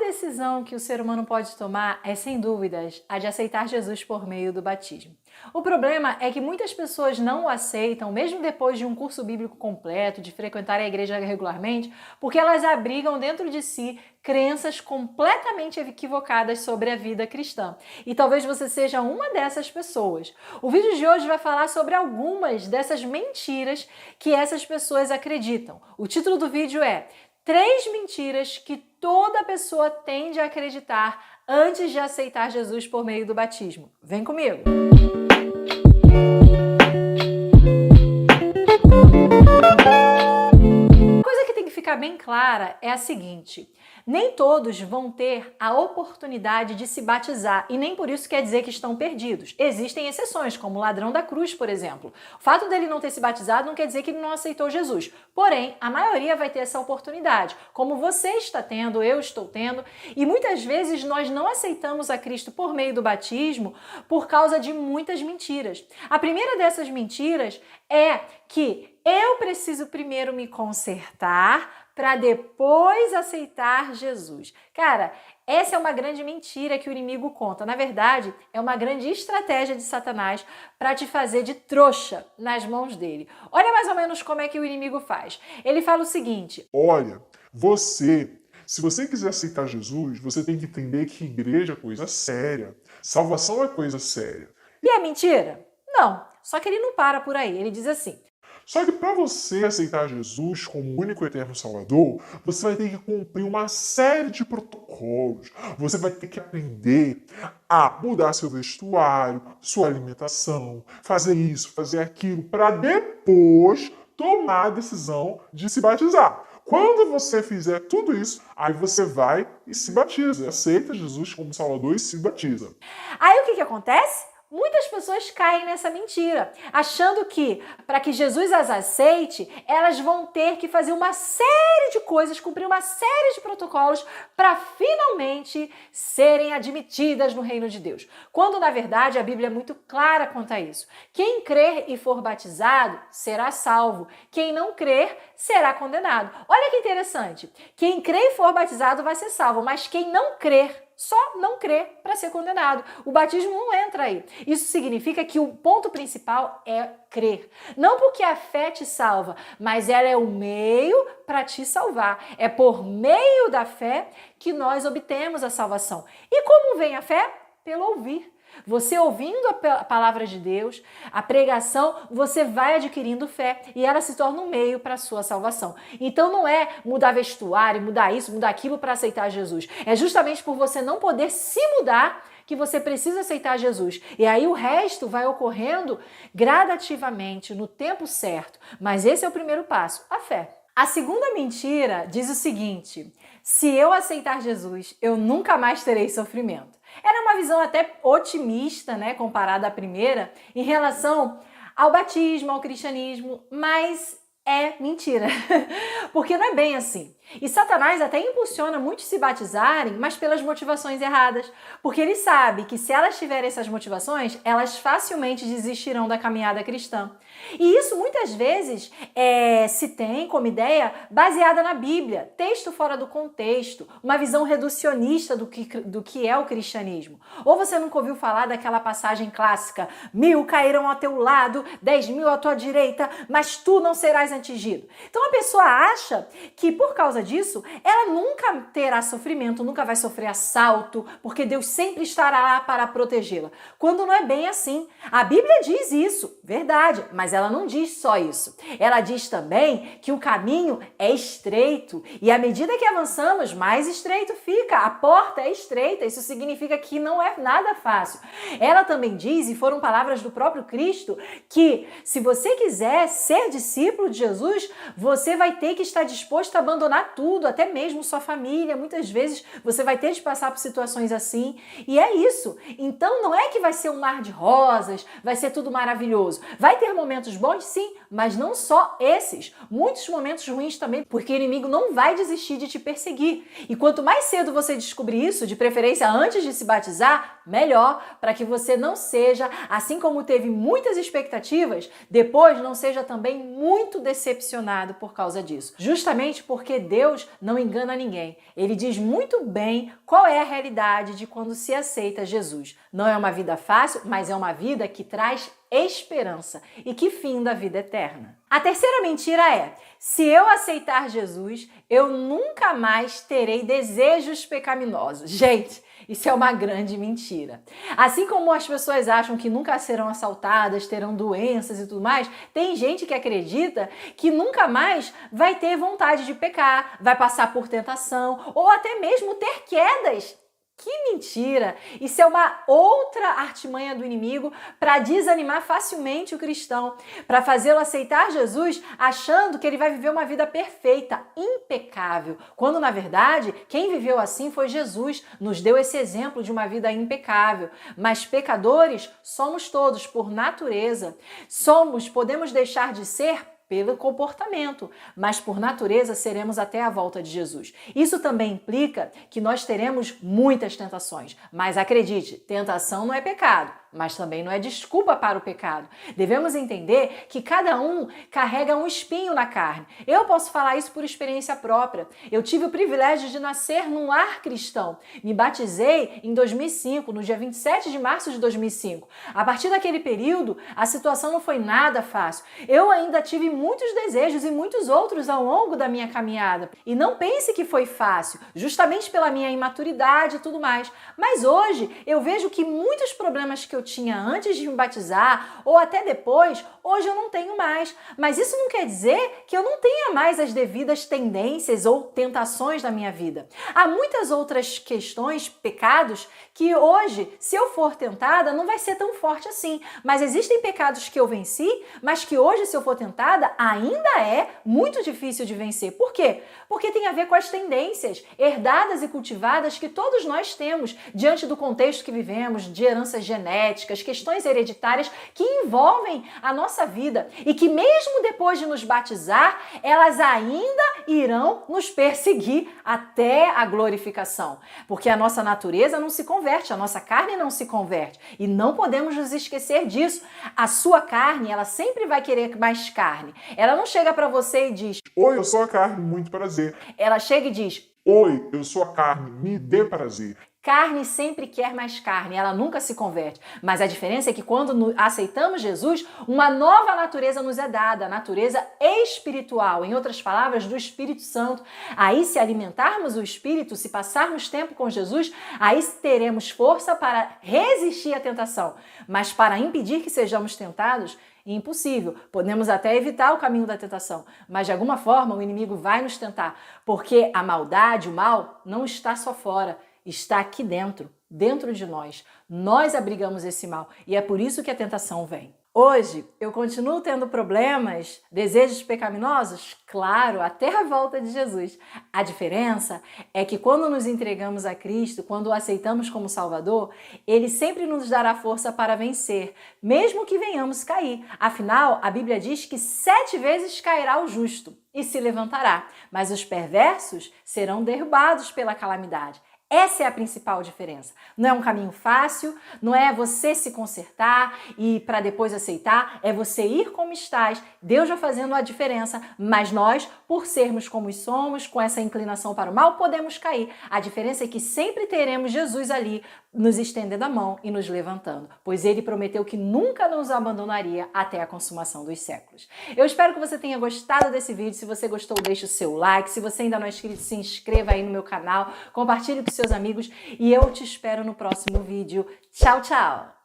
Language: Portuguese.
decisão que o ser humano pode tomar é, sem dúvidas, a de aceitar Jesus por meio do batismo. O problema é que muitas pessoas não o aceitam, mesmo depois de um curso bíblico completo, de frequentar a igreja regularmente, porque elas abrigam dentro de si crenças completamente equivocadas sobre a vida cristã. E talvez você seja uma dessas pessoas. O vídeo de hoje vai falar sobre algumas dessas mentiras que essas pessoas acreditam. O título do vídeo é 3 mentiras que toda pessoa tende a acreditar antes de aceitar Jesus por meio do batismo. Vem comigo! Uma coisa que tem que ficar bem clara é a seguinte: nem todos vão ter a oportunidade de se batizar e nem por isso quer dizer que estão perdidos. Existem exceções, como o ladrão da cruz, por exemplo. O fato dele não ter se batizado não quer dizer que ele não aceitou Jesus. Porém, a maioria vai ter essa oportunidade, como você está tendo, eu estou tendo, e muitas vezes nós não aceitamos a Cristo por meio do batismo por causa de muitas mentiras. A primeira dessas mentiras é que eu preciso primeiro me consertar para depois aceitar Jesus. Cara, essa é uma grande mentira que o inimigo conta. Na verdade, é uma grande estratégia de Satanás para te fazer de trouxa nas mãos dele. Olha mais ou menos como é que o inimigo faz. Ele fala o seguinte: olha, se você quiser aceitar Jesus, você tem que entender que igreja é coisa séria. Salvação é coisa séria. E é mentira? Não, só que ele não para por aí. Ele diz assim: só que para você aceitar Jesus como o único e eterno Salvador, você vai ter que cumprir uma série de protocolos. Você vai ter que aprender a mudar seu vestuário, sua alimentação, fazer isso, fazer aquilo, para depois tomar a decisão de se batizar. Quando você fizer tudo isso, aí você vai e se batiza. Aceita Jesus como Salvador e se batiza. Aí o que acontece? Muitas pessoas caem nessa mentira, achando que, para que Jesus as aceite, elas vão ter que fazer uma série de coisas, cumprir uma série de protocolos para finalmente serem admitidas no reino de Deus. Quando, na verdade, a Bíblia é muito clara quanto a isso. Quem crer e for batizado será salvo. Quem não crer será condenado. Olha que interessante. Quem crer e for batizado vai ser salvo, mas quem não crer, só não crer para ser condenado. O batismo não entra aí. Isso significa que o ponto principal é crer. Não porque a fé te salva, mas ela é o meio para te salvar. É por meio da fé que nós obtemos a salvação. E como vem a fé? Pelo ouvir. Você ouvindo a palavra de Deus, a pregação, você vai adquirindo fé e ela se torna um meio para a sua salvação. Então não é mudar vestuário, mudar isso, mudar aquilo para aceitar Jesus. É justamente por você não poder se mudar que você precisa aceitar Jesus. E aí o resto vai ocorrendo gradativamente, no tempo certo. Mas esse é o primeiro passo, a fé. A segunda mentira diz o seguinte: se eu aceitar Jesus, eu nunca mais terei sofrimento. Era uma visão até otimista, né, comparada à primeira, em relação ao batismo, ao cristianismo, mas é mentira, porque não é bem assim. E Satanás até impulsiona muitos se batizarem, mas pelas motivações erradas, porque ele sabe que se elas tiverem essas motivações, elas facilmente desistirão da caminhada cristã. E isso muitas vezes se tem como ideia baseada na Bíblia, texto fora do contexto, uma visão reducionista do que é o cristianismo. Ou você nunca ouviu falar daquela passagem clássica: 1000 cairão ao teu lado, 10.000 à tua direita, mas tu não serás atingido. Então a pessoa acha que por causa disso, ela nunca terá sofrimento, nunca vai sofrer assalto, porque Deus sempre estará lá para protegê-la. Quando não é bem assim. A Bíblia diz isso, verdade, mas ela não diz só isso. Ela diz também que o caminho é estreito e à medida que avançamos, mais estreito fica. A porta é estreita, isso significa que não é nada fácil. Ela também diz, e foram palavras do próprio Cristo, que se você quiser ser discípulo de Jesus, você vai ter que estar disposto a abandonar tudo, até mesmo sua família. Muitas vezes você vai ter de passar por situações assim, e é isso. Então não é que vai ser um mar de rosas, vai ser tudo maravilhoso. Vai ter momentos bons, sim, mas não só esses. Muitos momentos ruins também, porque o inimigo não vai desistir de te perseguir. E quanto mais cedo você descobrir isso, de preferência antes de se batizar, melhor, para que você não seja, assim como teve muitas expectativas, depois não seja também muito decepcionado por causa disso. Justamente porque Deus Deus não engana ninguém. Ele diz muito bem qual é a realidade de quando se aceita Jesus. Não é uma vida fácil, mas é uma vida que traz esperança e que finda a vida eterna. A terceira mentira é: se eu aceitar Jesus, eu nunca mais terei desejos pecaminosos. Gente, isso é uma grande mentira. Assim como as pessoas acham que nunca serão assaltadas, terão doenças e tudo mais, tem gente que acredita que nunca mais vai ter vontade de pecar, vai passar por tentação ou até mesmo ter quedas. Que mentira! Isso é uma outra artimanha do inimigo para desanimar facilmente o cristão, para fazê-lo aceitar Jesus achando que ele vai viver uma vida perfeita, impecável, quando na verdade quem viveu assim foi Jesus, nos deu esse exemplo de uma vida impecável. Mas pecadores somos todos por natureza. Podemos deixar de ser pelo comportamento, mas por natureza seremos até a volta de Jesus. Isso também implica que nós teremos muitas tentações, mas acredite, tentação não é pecado, mas também não é desculpa para o pecado. Devemos entender que cada um carrega um espinho na carne. Eu posso falar isso por experiência própria. Eu tive o privilégio de nascer num lar cristão. Me batizei em 2005, no dia 27 de março de 2005. A partir daquele período, a situação não foi nada fácil. Eu ainda tive muitos desejos e muitos outros ao longo da minha caminhada. E não pense que foi fácil, justamente pela minha imaturidade e tudo mais. Mas hoje eu vejo que muitos problemas que eu tinha antes de me batizar ou até depois, hoje eu não tenho mais. Mas isso não quer dizer que eu não tenha mais as devidas tendências ou tentações da minha vida. Há muitas outras questões, pecados, que hoje, se eu for tentada, não vai ser tão forte assim. Mas existem pecados que eu venci, mas que hoje, se eu for tentada, ainda é muito difícil de vencer. Por quê? Porque tem a ver com as tendências herdadas e cultivadas que todos nós temos diante do contexto que vivemos, de heranças genéticas, questões hereditárias que envolvem a nossa vida e que mesmo depois de nos batizar, elas ainda irão nos perseguir até a glorificação. Porque a nossa natureza não se converte, a nossa carne não se converte. E não podemos nos esquecer disso. A sua carne, ela sempre vai querer mais carne. Ela não chega para você e diz: Oi, eu sou a carne, muito prazer. Ela chega e diz: Oi, eu sou a carne, me dê prazer. Carne sempre quer mais carne, ela nunca se converte. Mas a diferença é que quando aceitamos Jesus, uma nova natureza nos é dada, a natureza espiritual, em outras palavras, do Espírito Santo. Aí, se alimentarmos o Espírito, se passarmos tempo com Jesus, aí teremos força para resistir à tentação. Mas para impedir que sejamos tentados, impossível. Podemos até evitar o caminho da tentação, mas de alguma forma o inimigo vai nos tentar, porque a maldade, o mal, não está só fora, está aqui dentro de nós. Nós abrigamos esse mal e é por isso que a tentação vem. Hoje, eu continuo tendo problemas, desejos pecaminosos? Claro, até a volta de Jesus. A diferença é que quando nos entregamos a Cristo, quando o aceitamos como Salvador, Ele sempre nos dará força para vencer, mesmo que venhamos cair. Afinal, a Bíblia diz que 7 vezes cairá o justo e se levantará, mas os perversos serão derrubados pela calamidade. Essa é a principal diferença. Não é um caminho fácil, não é você se consertar e para depois aceitar, é você ir como estás, Deus vai fazendo a diferença, mas nós, por sermos como somos, com essa inclinação para o mal, podemos cair. A diferença é que sempre teremos Jesus ali, nos estendendo a mão e nos levantando, pois Ele prometeu que nunca nos abandonaria até a consumação dos séculos. Eu espero que você tenha gostado desse vídeo. Se você gostou, deixe o seu like. Se você ainda não é inscrito, se inscreva aí no meu canal, compartilhe com seus amigos e eu te espero no próximo vídeo. Tchau, tchau!